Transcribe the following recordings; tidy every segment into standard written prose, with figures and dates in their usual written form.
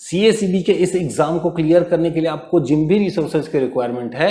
सीएसीबी के इस एग्जाम को क्लियर करने के लिए आपको जिन भी रिसोर्सेज की रिक्वायरमेंट है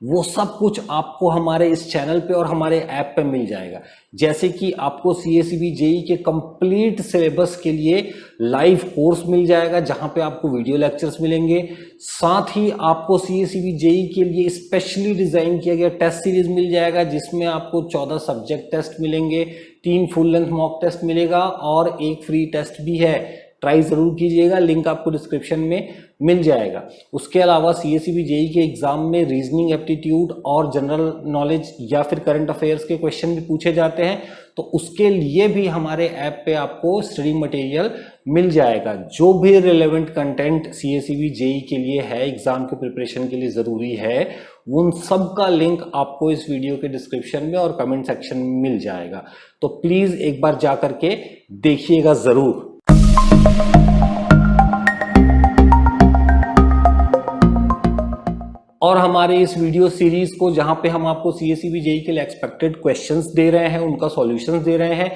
वो सब कुछ आपको हमारे इस चैनल पे और हमारे ऐप पे मिल जाएगा। जैसे कि आपको सीएसीबी जेई के कंप्लीट सिलेबस के लिए लाइव कोर्स मिल जाएगा जहां पे आपको वीडियो लेक्चर्स मिलेंगे। साथ ही आपको सीएसीबी जेई के लिए स्पेशली डिजाइन किया गया टेस्ट सीरीज मिल जाएगा जिसमें आपको 14 सब्जेक्ट टेस्ट मिलेंगे, 3 फुल लेंथ मॉक टेस्ट मिलेगा और एक फ्री टेस्ट भी है। ट्राई जरूर कीजिएगा, लिंक आपको डिस्क्रिप्शन में मिल जाएगा। उसके अलावा सीएसीबी जेई के एग्जाम में रीजनिंग, एप्टीट्यूड और जनरल नॉलेज या फिर करंट अफेयर्स के क्वेश्चन भी पूछे जाते हैं, तो उसके लिए भी हमारे ऐप पे आपको स्टडी मटेरियल मिल जाएगा। जो भी रिलेवेंट कंटेंट सीएसीबी जेई के लिए है, एग्जाम के प्रिपरेशन के लिए जरूरी है, उन सब का लिंक आपको इस वीडियो के डिस्क्रिप्शन में और कमेंट सेक्शन में मिल जाएगा। तो प्लीज एक बार जा करके देखिएगा जरूर। और हमारे इस वीडियो सीरीज को जहां पे हम आपको सीएसीबी जेई के लिए एक्सपेक्टेड क्वेश्चंस दे रहे हैं, उनका सॉल्यूशंस दे रहे हैं,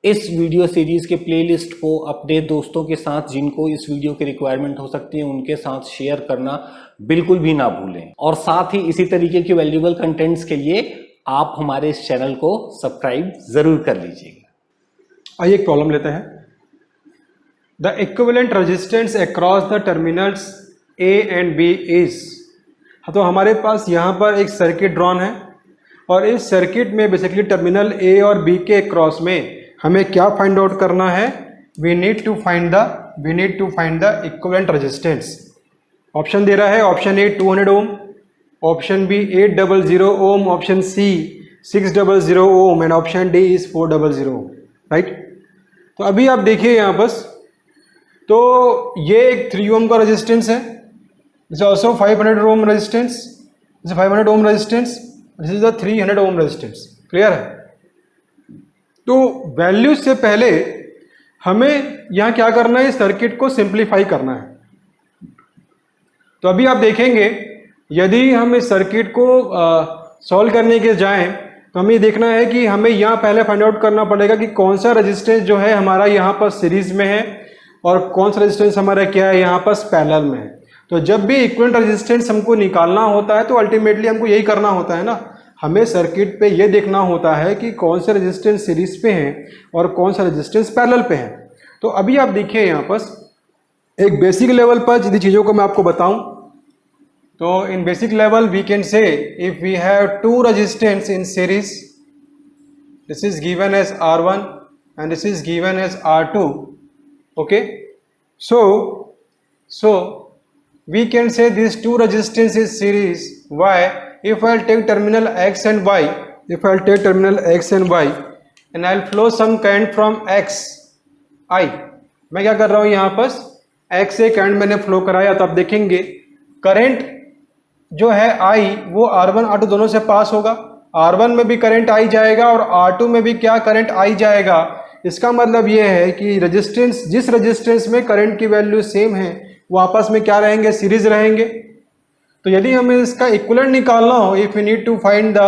इस वीडियो सीरीज के प्लेलिस्ट को अपने दोस्तों के साथ जिनको इस वीडियो की रिक्वायरमेंट हो सकती है उनके साथ शेयर करना बिल्कुल भी ना भूलें। और साथ ही इसी तरीके के वैल्यूएबल कंटेंट्स के लिए आप हमारे इस चैनल को सब्सक्राइब जरूर कर लीजिएगा। आइए एक प्रॉब्लम लेते हैं। The equivalent resistance across the terminals A and B is. तो हमारे पास यहाँ पर एक सर्किट ड्रॉन है और इस सर्किट में बेसिकली टर्मिनल ए और बी के क्रॉस में हमें क्या फाइंड आउट करना है? We need to find the equivalent resistance. Option दे रहा है, option A 200 ohm, option B 800 ohm, option C 600 ohm and option D is 400 ohm. Right, तो अभी आप देखिए यहाँ बस, तो ये एक 3 ओम का रेजिस्टेंस है, this is also 500 ohm resistance, this is 500 ohm resistance, this is the 300 ohm resistance। Clear है? तो वैल्यू से पहले हमें यहाँ क्या करना है, इस सर्किट को सिंप्लीफाई करना है। तो अभी आप देखेंगे यदि हम इस सर्किट को सॉल्व करने के जाएं तो हमें देखना है कि हमें यहाँ पहले फाइंड आउट करना पड़ेगा कि कौन सा रेजिस्टेंस जो है हमारा यहाँ पर सीरीज में है और कौन सा रेजिस्टेंस हमारा क्या है यहाँ पर पैरेलल में है। तो जब भी इक्विवेलेंट रेजिस्टेंस हमको निकालना होता है तो अल्टीमेटली हमको यही करना होता है ना, हमें सर्किट पे ये देखना होता है कि कौन से रेजिस्टेंस सीरीज पे हैं और कौन सा रेजिस्टेंस पैरेलल पे है। तो अभी आप देखिए यहाँ पर एक बेसिक लेवल पर यदि चीज़ों को मैं आपको बताऊं तो in basic level we can say if we have 2 resistance in series, this is given as R1 and this is given as R2। Okay, so we can say these 2 resistance is series. Why? If I'll take terminal X and Y, and I'll flow some current from X, I, मैं क्या कर रहा हूँ यहाँ पर X से current मैंने flow कराया, तो आप देखेंगे करंट जो है I वो R1 R2 दोनों से पास होगा, R1 में भी करंट आई जाएगा और R2 में भी क्या करंट आई जाएगा। इसका मतलब ये है कि रेजिस्टेंस, जिस रेजिस्टेंस में करंट की वैल्यू सेम है वो आपस में क्या रहेंगे, सीरीज रहेंगे। तो यदि हमें इसका इक्विवेलेंट निकालना हो, if we need to find the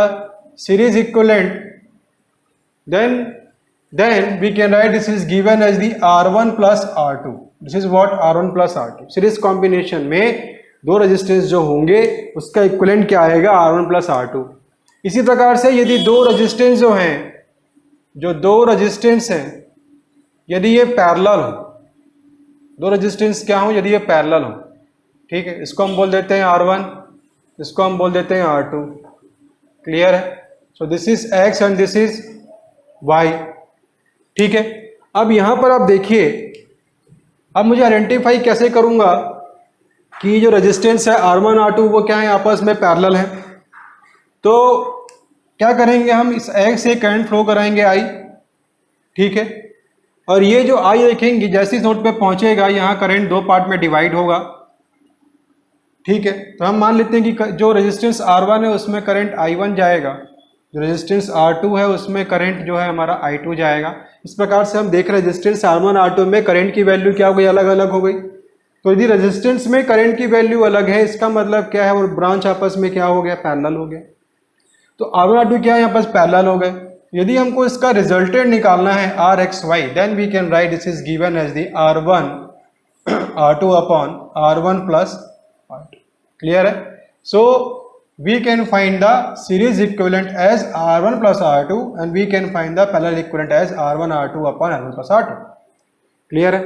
series equivalent, then we can write this is given as the R1 plus R2। This is what, R1 plus R2। Series combination में 2 रेजिस्टेंस जो होंगे उसका इक्विवेलेंट क्या आएगा, R1 plus R2। इसी प्रकार से यदि 2 रेजिस्टेंस जो हैं, जो 2 रेजिस्टेंस हैं, यदि ये पैरेलल हो, 2 रेजिस्टेंस क्या हो, यदि ये पैरेलल हो, ठीक है, इसको हम बोल देते हैं R1, इसको हम बोल देते हैं R2। क्लियर है? सो this is X and this is Y। ठीक है, अब यहां पर आप देखिए, अब मुझे आइडेंटिफाई कैसे करूंगा कि जो रेजिस्टेंस है R1 R2 वो क्या है, आपस में पैरेलल है। तो क्या करेंगे, हम इस X से करंट फ्लो कराएंगे I, ठीक है, और ये जो I देखेंगे जैसे इस नोड पे पहुंचेगा यहाँ करंट 2 पार्ट में डिवाइड होगा। ठीक है, तो हम मान लेते हैं कि जो रेजिस्टेंस R1 है उसमें करंट I1 जाएगा, जो रेजिस्टेंस R2 है उसमें करंट जो है हमारा I2 जाएगा। इस प्रकार से हम देख रहे हैं रेजिस्टेंस R1 R2 में करंट की वैल्यू क्या हो गई, अलग अलग हो गई। तो यदि रेजिस्टेंस में करंट की वैल्यू अलग है, इसका मतलब क्या है, और ब्रांच आपस में क्या हो गया, पैरेलल हो गया। तो R1 R2 क्या है, यहाँ पर पैरेलल हो गए। यदि हमको इसका रिजल्टेंट निकालना है RXY, then we can write this is given as the R1 R2 upon R1 plus R2. Clear है? So we can find the series equivalent as R1 plus R2 and we can find the parallel equivalent as R1 R2 upon R1 plus R2. Clear है?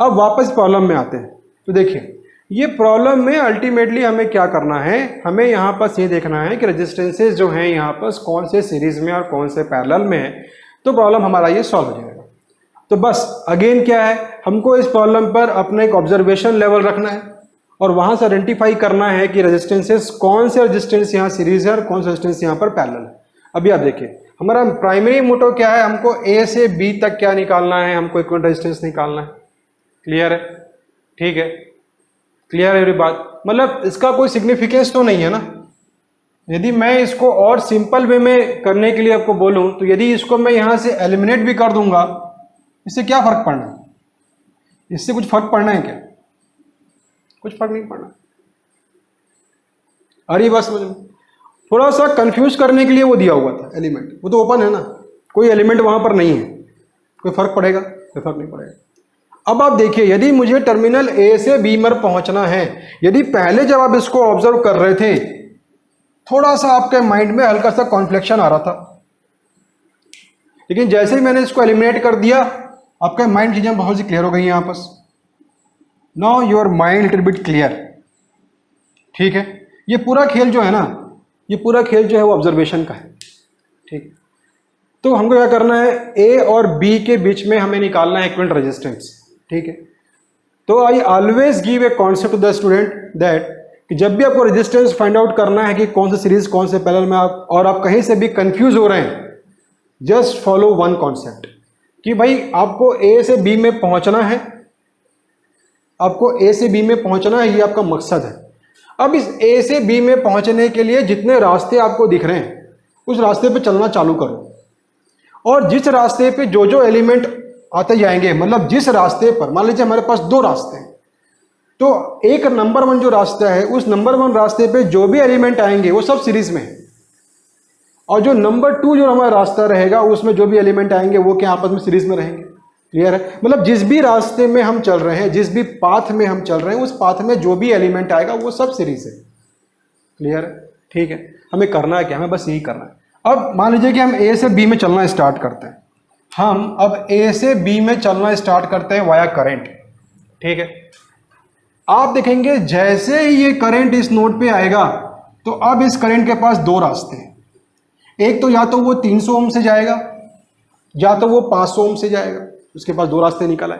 अब वापस problem में आते हैं। तो देखिए ये प्रॉब्लम में अल्टीमेटली हमें क्या करना है, हमें यहाँ पर ये देखना है कि रेजिस्टेंसेज जो हैं यहाँ पर कौन से सीरीज में और कौन से पैरेलल में है, तो प्रॉब्लम हमारा ये सॉल्व हो जाएगा। तो बस अगेन क्या है, हमको इस प्रॉब्लम पर अपना एक ऑब्जर्वेशन लेवल रखना है और वहाँ से आइडेंटिफाई करना है कि रेजिस्टेंसेज कौन से रेजिस्टेंस यहाँ सीरीज है और कौन सा रेजिस्टेंस यहाँ पर पैरेलल है। अभी आप देखिए हमारा प्राइमरी मोटो क्या है, हमको ए से बी तक क्या निकालना है, हमको इक्विवेलेंट रेजिस्टेंस निकालना है। क्लियर है? ठीक है, क्लियर है ये बात? मतलब इसका कोई सिग्निफिकेंस तो नहीं है ना। यदि मैं इसको और सिंपल वे में करने के लिए आपको बोलूं तो यदि इसको मैं यहां से एलिमिनेट भी कर दूंगा, इससे क्या फर्क पड़ना है? इससे कुछ फर्क पड़ना है क्या? कुछ फर्क नहीं पड़ना। अरे बस मुझे थोड़ा सा कंफ्यूज करने के लिए वो दिया हुआ था एलिमेंट, वो तो ओपन है ना, कोई एलिमेंट वहां पर नहीं है, कोई फर्क पड़ेगा? कोई फर्क नहीं पड़ेगा। अब आप देखिए यदि मुझे टर्मिनल ए से बी पर पहुंचना है, यदि पहले जब आप इसको ऑब्जर्व कर रहे थे थोड़ा सा आपके माइंड में हल्का सा कॉन्फ्लिक्शन आ रहा था, लेकिन जैसे ही मैंने इसको एलिमिनेट कर दिया आपका माइंड चीजें बहुत सी क्लियर हो गई हैं आपस। Now your mind little bit clear. ठीक है, ये पूरा खेल जो है ना, ये पूरा खेल जो है वो ऑब्जर्वेशन का है। ठीक, तो हमको क्या करना है, ए और बी के बीच में हमें निकालना है इक्विवेलेंट रेजिस्टेंस। ठीक है, तो I always give a concept to the student that कि जब भी आपको रेजिस्टेंस फाइंड आउट करना है कि कौन सा सीरीज कौन से पैरेलल में आप, और आप कहीं से भी कंफ्यूज हो रहे हैं, जस्ट फॉलो वन कॉन्सेप्ट कि भाई आपको ए से बी में पहुंचना है, आपको ए से बी में पहुंचना है, ये आपका मकसद है। अब इस ए से बी में पहुंचने के लिए जितने रास्ते आपको दिख रहे हैं उस रास्ते पे चलना चालू करो, और जिस रास्ते पे जो जो एलिमेंट आते जाएंगे, मतलब जिस रास्ते पर मान लीजिए हमारे पास दो रास्ते हैं, तो एक नंबर 1 जो रास्ता है उस नंबर 1 रास्ते पे जो भी एलिमेंट आएंगे वो सब सीरीज में है, और जो नंबर 2 जो हमारा रास्ता रहेगा उसमें जो भी एलिमेंट आएंगे वो क्या आपस में सीरीज में रहेंगे। क्लियर है? मतलब जिस भी रास्ते में हम चल रहे हैं, जिस भी पाथ में हम चल रहे हैं, उस पाथ में जो भी एलिमेंट आएगा वो सब सीरीज है। क्लियर है? ठीक है, हमें करना है क्या, हमें बस यही करना है। अब मान लीजिए कि हम ए से बी में चलना स्टार्ट करते हैं, हम अब ए से बी में चलना स्टार्ट करते हैं वाया करंट। ठीक है, आप देखेंगे जैसे ही ये करंट इस नोड पे आएगा तो अब इस करंट के पास दो रास्ते हैं, एक तो या तो वो 300 ओम से जाएगा या तो वो 500 ओम से जाएगा, उसके पास दो रास्ते निकल आए।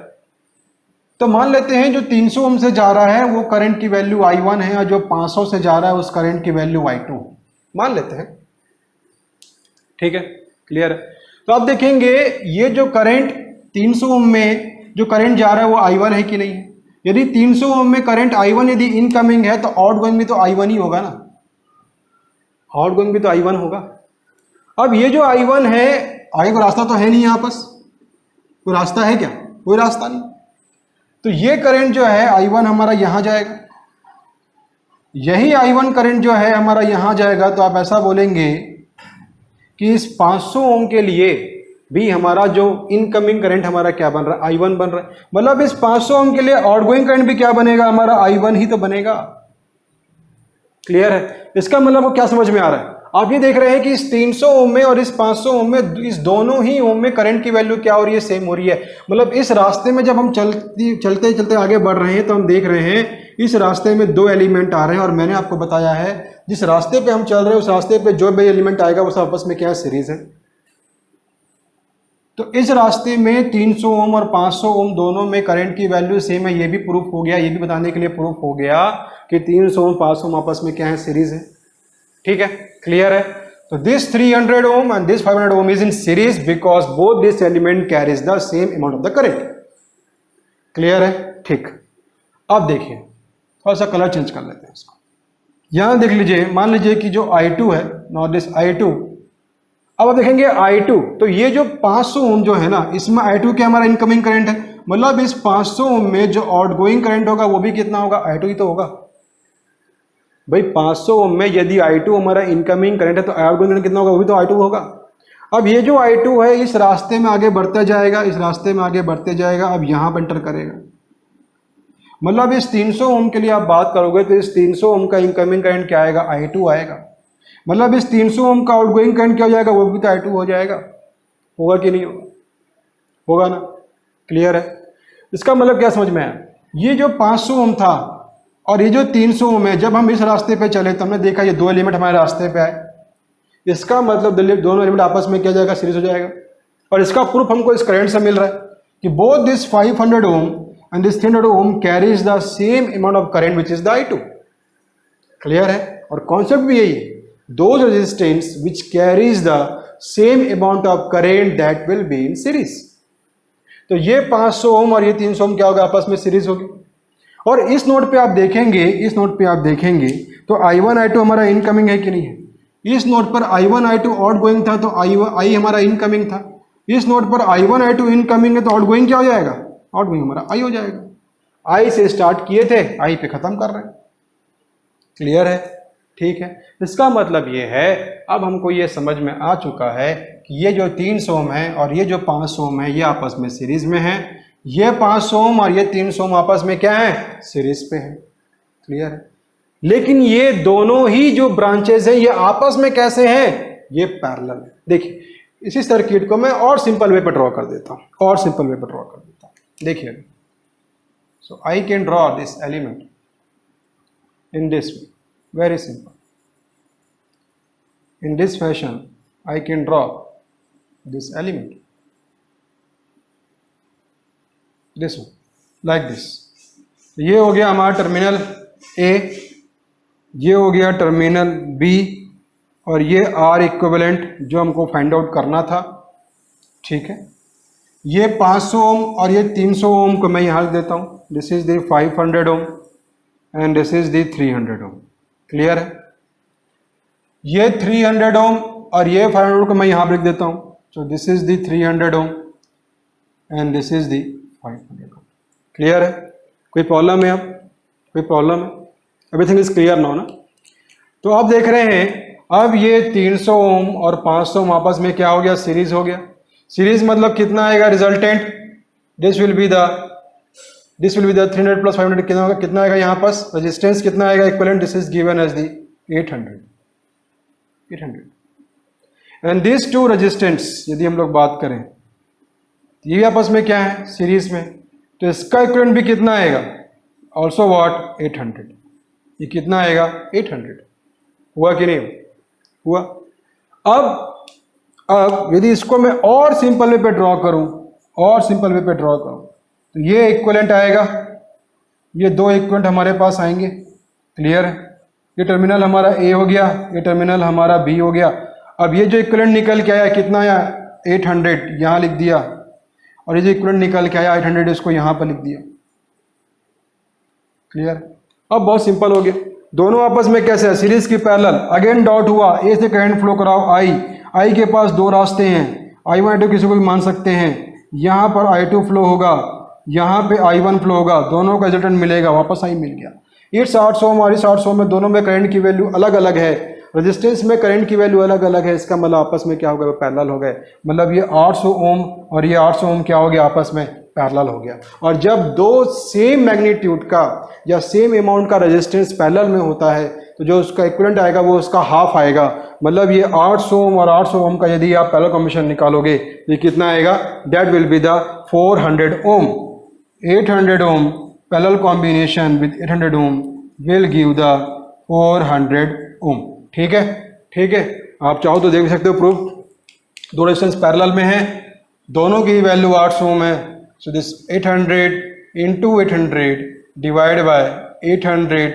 तो मान लेते हैं जो 300 ओम से जा रहा है वो करंट की वैल्यू I1 है, और जो 500 से जा रहा है उस करंट की वैल्यू I2 मान लेते हैं। ठीक है, क्लियर है? तो आप देखेंगे ये जो करंट 300 ओम में जो करंट जा रहा है वो I1 है कि नहीं है। यदि 300 ओम में करंट I1 यदि इनकमिंग है तो आउटगोइंग भी तो I1 ही होगा ना, आउटगोइंग भी तो I1 होगा। अब ये जो I1 है, आगे कोई रास्ता तो है नहीं, यहाँ पास कोई रास्ता है क्या? कोई रास्ता नहीं। तो ये करंट जो है I1 हमारा यहां जाएगा, यही I1 करंट जो है हमारा यहां जाएगा। तो आप ऐसा बोलेंगे कि इस 500 ओम के लिए भी हमारा जो इनकमिंग करंट हमारा क्या बन रहा है, I1 बन रहा है। मतलब इस 500 ओम के लिए आउटगोइंग करंट भी क्या बनेगा हमारा, I1 ही तो बनेगा। क्लियर है? इसका मतलब वो क्या समझ में आ रहा है? आप ये देख रहे हैं कि इस 300 ओम में और इस 500 ओम में, इस दोनों ही ओम में करंट की वैल्यू क्या हो रही है, सेम हो रही है। मतलब इस रास्ते में जब हम चलते चलते आगे बढ़ रहे हैं तो हम देख रहे हैं इस रास्ते में दो एलिमेंट आ रहे हैं, और मैंने आपको बताया है जिस रास्ते पे हम चल रहे हैं उस रास्ते पे जो भी एलिमेंट आएगा वो सब आपस में क्या है, सीरीज है। तो इस रास्ते में 300 ओम और 500 ओम दोनों में करंट की वैल्यू सेम है, ये भी प्रूफ हो गया। ये भी बताने के लिए प्रूफ हो गया कि 300 ओम 500 ओम आपस में क्या है, सीरीज है। ठीक है, क्लियर है? तो this 300 ohm and this 500 ohm is in series because both this element carries the same amount of the current. Clear है? ठीक। अब देखिए थोड़ा सा कलर चेंज कर लेते हैं इसको। यहां देख लीजिए, मान लीजिए कि जो I2 है, नॉट दिस I2। अब आप देखेंगे I2, तो ये जो 500 ओम जो है ना, इसमें I2 क्या हमारा इनकमिंग करंट है। मतलब इस 500 ओम में जो आउटगोइंग करंट होगा वो भी कितना होगा, I2 ही तो होगा भाई। 500 ओम में यदि I2 हमारा इनकमिंग करंट है तो आउटगोइंग करंट कितना होगा, वो भी तो I2 होगा। अब ये जो I2 है इस रास्ते में आगे बढ़ते जाएगा, इस रास्ते में आगे बढ़ते जाएगा, अब यहां पर एंटर करेगा। मतलब इस 300 ओम के लिए आप बात करोगे तो इस 300 ओम का इनकमिंग करंट क्या आएगा, I2 आएगा। मतलब इस 300 ओम का आउटगोइंग करंट क्या हो जाएगा, वो भी तो I2 हो जाएगा। होगा कि नहीं होगा, होगा ना, क्लियर है। इसका मतलब क्या समझ में आया, ये जो 500 ओम था और ये जो 300 ओम है, जब हम इस रास्ते पे चले तो हमने देखा ये दो एलिमेंट हमारे रास्ते पे आए, इसका मतलब दोनों एलिमेंट आपस में क्या जाएगा, सीरीज हो जाएगा। और इसका प्रूफ हमको इस करंट से मिल रहा है कि both this 500 ohm and this 300 ohm carries the same amount of current which is the I2। Clear है। और कॉन्सेप्ट भी यही है, those resistance which carries the same amount of current that will be in series. तो ये 500 ओम और ये 300 ओम क्या होगा, आपस में सीरीज होगी। और इस नोट पे आप देखेंगे, इस नोट पे आप देखेंगे तो I1 I2 हमारा इनकमिंग है कि नहीं है। इस नोट पर I1 I2 आउटगोइंग था तो I हमारा इनकमिंग था। इस नोट पर I1 I2 इनकमिंग है तो आउटगोइंग क्या हो जाएगा, आउटगोइंग हमारा I हो जाएगा। I से स्टार्ट किए थे, I पे खत्म कर रहे हैं। क्लियर है, ठीक है। इसका मतलब ये है, अब हमको ये समझ में आ चुका है कि ये जो 300 ओम है और ये जो 500 ओम है ये आपस में सीरीज में है। ये 500 ओम और ये 300 ओम आपस में क्या है, सीरीज पे है। क्लियर है। लेकिन ये दोनों ही जो ब्रांचेस हैं ये आपस में कैसे हैं, ये पैरेलल है। देखिए इसी सर्किट को मैं और सिंपल वे पर ड्रॉ कर देता हूं, और सिंपल वे पर ड्रॉ कर देता हूं। देखिए, so I can draw this element in this way, very simple. In this fashion I can draw this element this one, like this. ये हो गया हमारा टर्मिनल ए, ये हो गया टर्मिनल बी, और ये आर इक्विवेलेंट जो हमको फाइंड आउट करना था। ठीक है, ये 500 ओम और ये 300 ओम को मैं यहाँ लिख देता हूँ। This is the 500 ohm and this is the 300 ohm. Clear है। ये 300 ओम और ये 500 को मैं यहाँ पर लिख देता हूँ। So this is the 300 ohm and this is the 500 ohm. Clear है। कोई प्रॉब्लम है, अब कोई प्रॉब्लम है, एवरीथिंग इज क्लियर नाउ ना। तो आप देख रहे हैं अब ये 300 ओम और 500 ओम आपस में क्या हो गया, सीरीज हो गया। सीरीज मतलब कितना आएगा resultant, this will be the 300 plus 500 कितना होगा, कितना आएगा यहाँ पास रेजिस्टेंस कितना आएगा equivalent, this is given as the 800 and this two resistance यदि हम लोग बात करें ये आपस में क्या है, सीरीज में, तो इसका इक्विवेलेंट भी कितना आएगा, ऑल्सो व्हाट 800। ये कितना आएगा 800। हुआ कि नहीं हुआ। अब यदि इसको मैं और सिंपल वे पे ड्रॉ करूं, और सिंपल वे पे ड्रॉ करूं तो ये इक्विवेलेंट आएगा, ये दो इक्विवेलेंट हमारे पास आएंगे। क्लियर है। ये टर्मिनल हमारा ए हो गया, ये टर्मिनल हमारा बी हो गया। अब ये जो इक्विवेलेंट निकल के आया कितना आया 800, यहाँ लिख दिया, और ये जो इक्विवेलेंट निकल के आया 800 इसको यहाँ पर लिख दिया। क्लियर। अब बहुत सिंपल हो गया, दोनों आपस में कैसे है, सीरीज की पैरेलल। अगेन डॉट हुआ, ए से करंट फ्लो कराओ आई के पास दो रास्ते हैं, I1 I2 किसी को भी मान सकते हैं। यहाँ पर I2 फ्लो होगा, यहाँ पे I1 फ्लो होगा, दोनों का रिजल्टेंट मिलेगा, वापस आई मिल गया। इस 800 ओम और इस 800 में दोनों में करंट की वैल्यू अलग अलग है, रेजिस्टेंस में करंट की वैल्यू अलग अलग है। इसका मतलब आपस में क्या हो गया, पैरेलल हो गए। मतलब ये 800 ओम और ये 800 ओम क्या हो गया, आपस में पैरेलल हो गया। और जब दो सेम मैग्नीट्यूड का या सेम अमाउंट का रेजिस्टेंस पैरेलल में होता है तो जो उसका इक्विवेलेंट आएगा वो उसका हाफ आएगा। मतलब ये 800 ओम और 800 ओम का यदि आप पैरेलल कॉम्बिनेशन निकालोगे ये कितना आएगा, that will be the 400 ohm. 800 ohm parallel combination with 800 ohm will give the 400 ohm. ठीक है, ठीक है। आप चाहो तो देख सकते हो प्रूफ, दो रेजिस्टेंस पैरेलल में है, दोनों की वैल्यू 800 ओम है। So this 800 into 800 divided by 800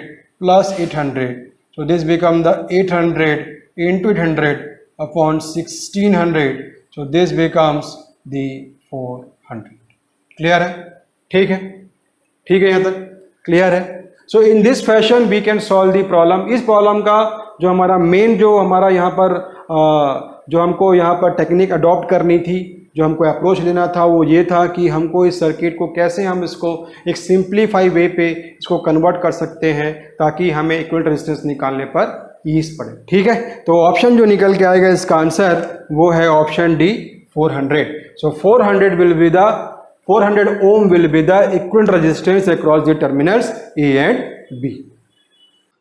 plus 800. So this become the 800 into 800 upon 1600. So this becomes the 400. Clear है, ठीक है, ठीक है, यहाँ तक क्लियर है। So in this fashion we can solve the problem. इस प्रॉब्लम का जो हमारा मेन जो हमारा यहाँ पर जो हमको यहाँ पर टेक्निक अडॉप्ट करनी थी, जो हमको अप्रोच लेना था वो ये था कि हमको इस सर्किट को कैसे हम इसको एक सिंप्लीफाई वे पे इसको कन्वर्ट कर सकते हैं ताकि हमें इक्विवेलेंट रेजिस्टेंस निकालने पर ईज पड़े। ठीक है, तो ऑप्शन जो निकल के आएगा इसका आंसर वो है option D 400। So 400 will be the 400 ohm will be the equivalent resistance across the terminals A and B.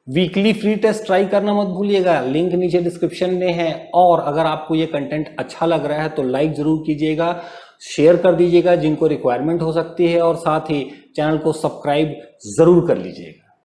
Weekly free test try करना मत भूलिएगा, लिंक नीचे डिस्क्रिप्शन में है। और अगर आपको ये कंटेंट अच्छा लग रहा है तो लाइक जरूर कीजिएगा, शेयर कर दीजिएगा जिनको रिक्वायरमेंट हो सकती है, और साथ ही चैनल को सब्सक्राइब जरूर कर लीजिएगा।